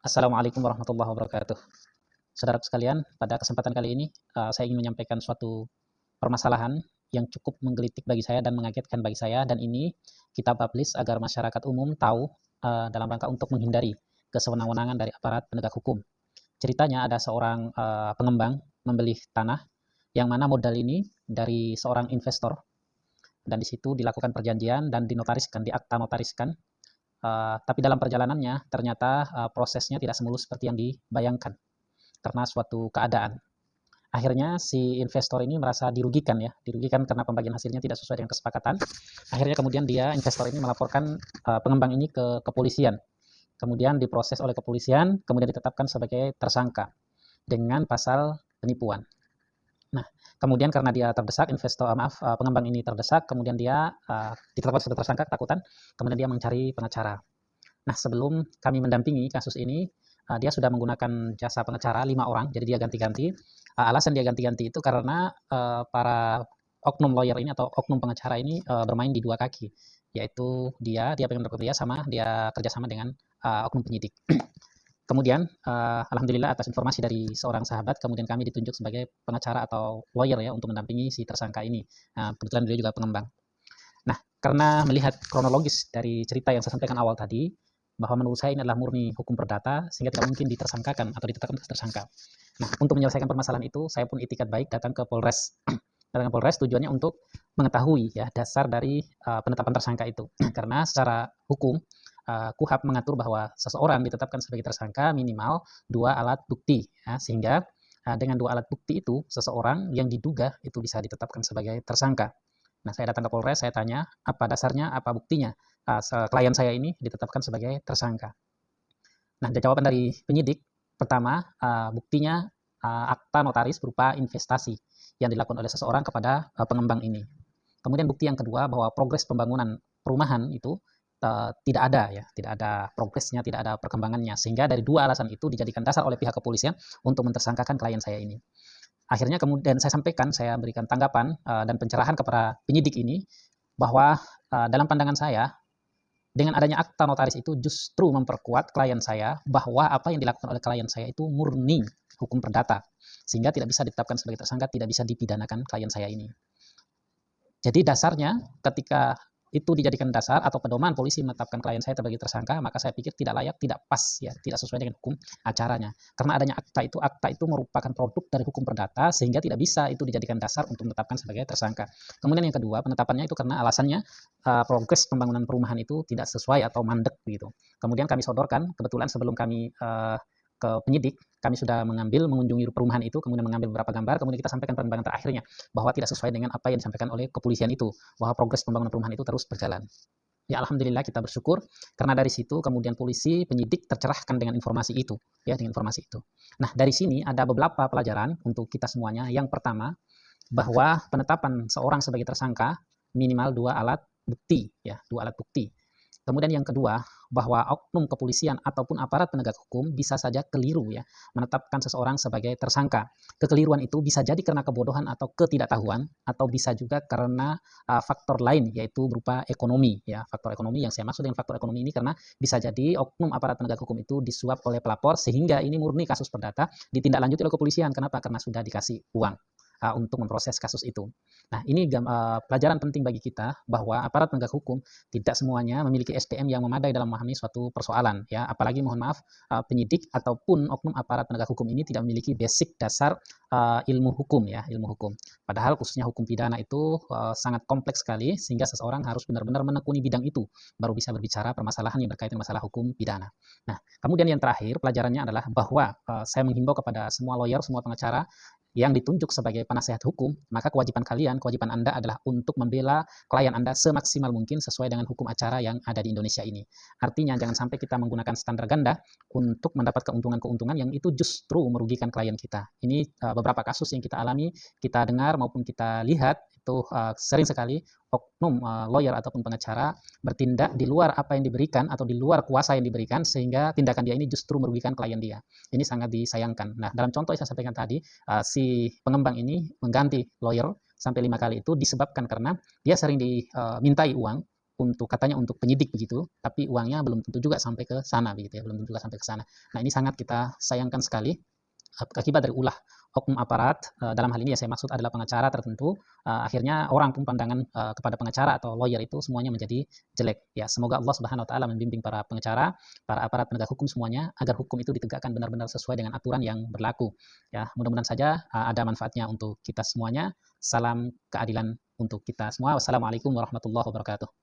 Assalamualaikum warahmatullahi wabarakatuh. Saudara sekalian, pada kesempatan kali ini saya ingin menyampaikan suatu permasalahan yang cukup menggelitik bagi saya dan mengagetkan bagi saya, dan ini kita publish agar masyarakat umum tahu dalam rangka untuk menghindari kesewenang-wenangan dari aparat penegak hukum. Ceritanya ada seorang pengembang membeli tanah yang mana modal ini dari seorang investor, dan di situ dilakukan perjanjian dan dinotariskan, diakta notariskan. Tapi dalam perjalanannya ternyata prosesnya tidak semulus seperti yang dibayangkan karena suatu keadaan. Akhirnya si investor ini merasa dirugikan, ya, dirugikan karena pembagian hasilnya tidak sesuai dengan kesepakatan. Akhirnya kemudian investor ini melaporkan pengembang ini ke kepolisian. Kemudian diproses oleh kepolisian, kemudian ditetapkan sebagai tersangka dengan pasal penipuan. Nah, kemudian karena dia terdesak, pengembang ini terdesak, kemudian dia ditetapkan sebagai tersangka, ketakutan, kemudian dia mencari pengacara. Nah, sebelum kami mendampingi kasus ini, dia sudah menggunakan jasa pengacara 5 orang, jadi dia ganti-ganti. Alasan dia ganti-ganti itu karena para oknum lawyer ini atau oknum pengacara ini bermain di dua kaki, yaitu dia pengen bekerja sama, dia kerjasama dengan oknum penyidik. Kemudian alhamdulillah atas informasi dari seorang sahabat, kemudian kami ditunjuk sebagai pengacara atau lawyer, ya, untuk mendampingi si tersangka ini. Kebetulan dia juga pengembang. Nah, karena melihat kronologis dari cerita yang saya sampaikan awal tadi, bahwa menurut saya ini adalah murni hukum perdata, sehingga tidak mungkin ditersangkakan atau ditetapkan tersangka. Nah, untuk menyelesaikan permasalahan itu, saya pun itikat baik datang ke Polres. Datang ke Polres tujuannya untuk mengetahui, ya, dasar dari penetapan tersangka itu. Karena secara hukum, KUHP mengatur bahwa seseorang ditetapkan sebagai tersangka minimal 2 alat bukti, ya, sehingga dengan 2 alat bukti itu, seseorang yang diduga itu bisa ditetapkan sebagai tersangka. Nah, saya datang ke Polres, saya tanya, apa dasarnya, apa buktinya klien saya ini ditetapkan sebagai tersangka. Nah, jawaban dari penyidik, pertama, buktinya akta notaris berupa investasi yang dilakukan oleh seseorang kepada pengembang ini. Kemudian bukti yang kedua, bahwa progres pembangunan perumahan itu tidak ada, ya, tidak ada progresnya, tidak ada perkembangannya, sehingga dari 2 alasan itu dijadikan dasar oleh pihak kepolisian untuk mentersangkakan klien saya ini. Akhirnya kemudian saya sampaikan, saya berikan tanggapan dan pencerahan kepada penyidik ini, bahwa dalam pandangan saya, dengan adanya akta notaris itu justru memperkuat klien saya, bahwa apa yang dilakukan oleh klien saya itu murni hukum perdata, sehingga tidak bisa ditetapkan sebagai tersangka, tidak bisa dipidanakan klien saya ini. Jadi dasarnya, ketika itu dijadikan dasar atau pedoman polisi menetapkan klien saya sebagai tersangka, maka saya pikir tidak layak, tidak pas, ya, tidak sesuai dengan hukum acaranya. Karena adanya akta itu merupakan produk dari hukum perdata, sehingga tidak bisa itu dijadikan dasar untuk menetapkan sebagai tersangka. Kemudian yang kedua, penetapannya itu karena alasannya progres pembangunan perumahan itu tidak sesuai atau mandek begitu. Kemudian kami sodorkan, kebetulan sebelum kami ke penyidik, kami sudah mengunjungi perumahan itu, kemudian mengambil beberapa gambar, kemudian kita sampaikan perkembangan terakhirnya, bahwa tidak sesuai dengan apa yang disampaikan oleh kepolisian itu, bahwa progres pembangunan perumahan itu terus berjalan. Ya, alhamdulillah kita bersyukur, karena dari situ kemudian polisi, penyidik tercerahkan dengan informasi itu, ya, dengan informasi itu. Nah, dari sini ada beberapa pelajaran untuk kita semuanya. Yang pertama, bahwa penetapan seorang sebagai tersangka minimal 2 alat bukti, ya, 2 alat bukti. Kemudian yang kedua, bahwa oknum kepolisian ataupun aparat penegak hukum bisa saja keliru, ya, menetapkan seseorang sebagai tersangka. Kekeliruan itu bisa jadi karena kebodohan atau ketidaktahuan, atau bisa juga karena faktor lain, yaitu berupa ekonomi, ya. Faktor ekonomi, yang saya maksud dengan faktor ekonomi ini karena bisa jadi oknum aparat penegak hukum itu disuap oleh pelapor, sehingga ini murni kasus perdata, ditindaklanjuti oleh kepolisian. Kenapa? Karena sudah dikasih uang untuk memproses kasus itu. Nah, ini pelajaran penting bagi kita, bahwa aparat penegak hukum tidak semuanya memiliki SDM yang memadai dalam memahami suatu persoalan, ya. Apalagi mohon maaf, penyidik ataupun oknum aparat penegak hukum ini tidak memiliki basic dasar ilmu hukum, ya, ilmu hukum. Padahal khususnya hukum pidana itu sangat kompleks sekali, sehingga seseorang harus benar-benar menekuni bidang itu baru bisa berbicara permasalahan yang berkaitan masalah hukum pidana. Nah, kemudian yang terakhir pelajarannya adalah bahwa saya menghimbau kepada semua lawyer, semua pengacara yang ditunjuk sebagai penasehat hukum, maka kewajiban Anda adalah untuk membela klien Anda semaksimal mungkin sesuai dengan hukum acara yang ada di Indonesia ini. Artinya jangan sampai kita menggunakan standar ganda untuk mendapat keuntungan-keuntungan yang itu justru merugikan klien kita. Ini beberapa kasus yang kita alami, kita dengar maupun kita lihat, itu sering sekali oknum lawyer ataupun pengacara bertindak di luar apa yang diberikan atau di luar kuasa yang diberikan, sehingga tindakan dia ini justru merugikan klien dia. Ini sangat disayangkan. Nah, dalam contoh yang saya sampaikan tadi, si pengembang ini mengganti lawyer sampai 5 kali, itu disebabkan karena dia sering dimintai uang untuk katanya untuk penyidik begitu, tapi uangnya belum tentu juga sampai ke sana begitu ya, belum tentu juga sampai ke sana. Nah, ini sangat kita sayangkan sekali akibat dari ulah oknum aparat, dalam hal ini ya saya maksud adalah pengacara tertentu, akhirnya orang pun pandangan kepada pengacara atau lawyer itu semuanya menjadi jelek. Ya, semoga Allah Subhanahu wa taala membimbing para pengacara, para aparat penegak hukum semuanya agar hukum itu ditegakkan benar-benar sesuai dengan aturan yang berlaku. Ya, mudah-mudahan saja ada manfaatnya untuk kita semuanya. Salam keadilan untuk kita semua. Wassalamualaikum warahmatullahi wabarakatuh.